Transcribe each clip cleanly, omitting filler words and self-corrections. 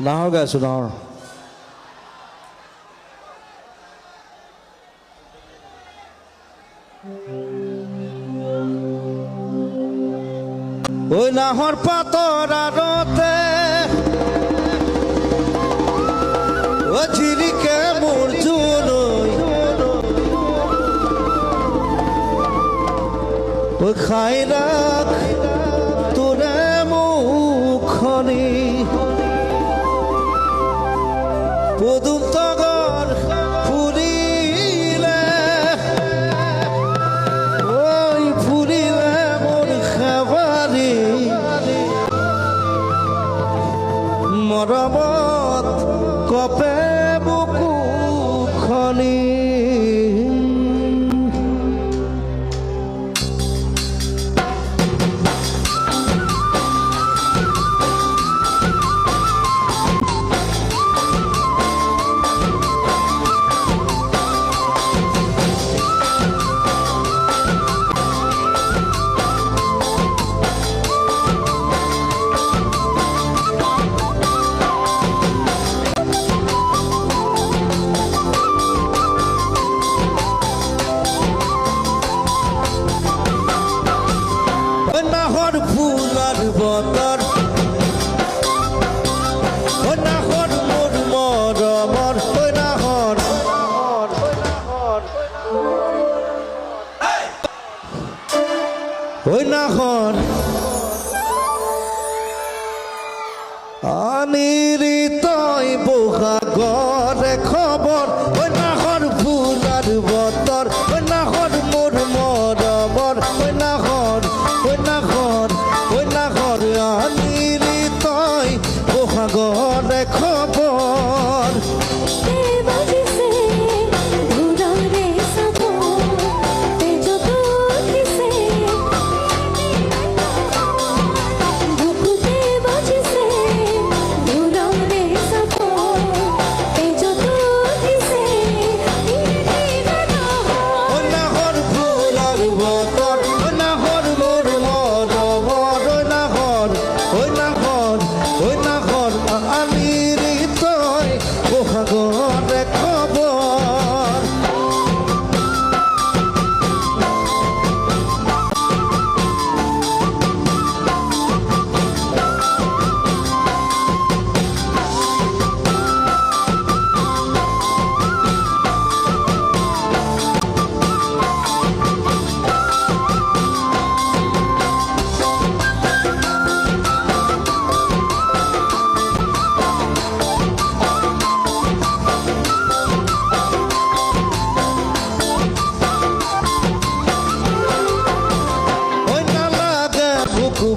নাহৰ গাইছোঁ নাহৰ ঐ নাহৰ পাতৰ আৰতে ঐ চিৰিকে মোৰ জুলৈ ঐ খাই ৰাখ তোৰে মুখনি পদুম তগৰ ফুৰিলে ঐ ফুৰিলে মোৰ খেৱাৰী মৰমত কপে বুকুখনি নাহৰ ফুলৰ বতৰ নাহৰ মোৰ মৰমৰ নাহৰ নাহৰ আনিৰি তই বহাগৰে খবৰ নাহৰ ফুলৰ বতৰ নাহৰ মোৰ মৰমৰ নাহৰ নাহৰ আনিৰি তই বহাগৰে খবৰ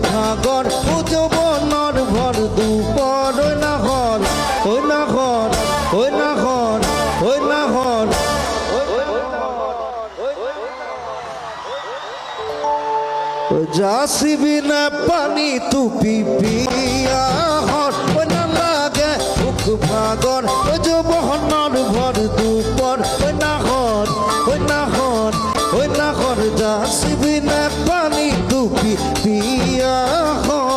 ভাগৰ যৌৱনৰ ভৰ দুপৰ নাহৰ নাহৰ নাহৰ নাহৰ যাচিবি না পানী টুপি বিয়াহৰ নালাগে বুক ভাগৰ যৌৱনৰ ভৰ দুপৰ নাহৰ নাহৰ নাহৰ যাচিবি না পানী টুপি বিয়াহৰ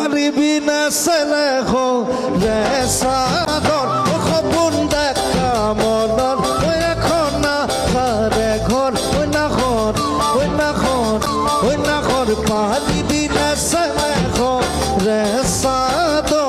পারিবি না ছেলে হো রে সাদর ও খবুন দেখা মনর ওই এখন না ঘরে ঘর ওই না ঘর ওই না ঘর ওই না ঘর পারিবি না ছেলে হো রে সাদর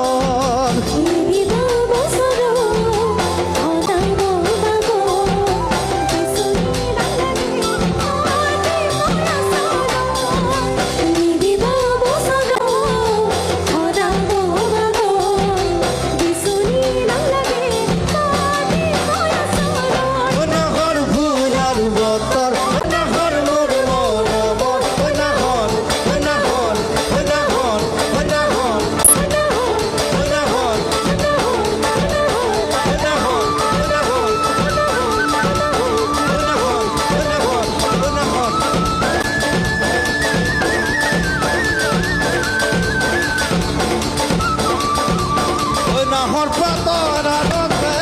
নাহর পাতর আনন্দে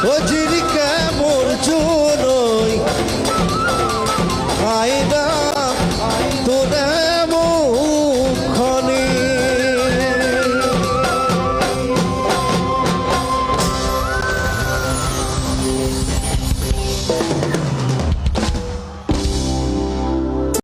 ও জিরিকে মোর চুল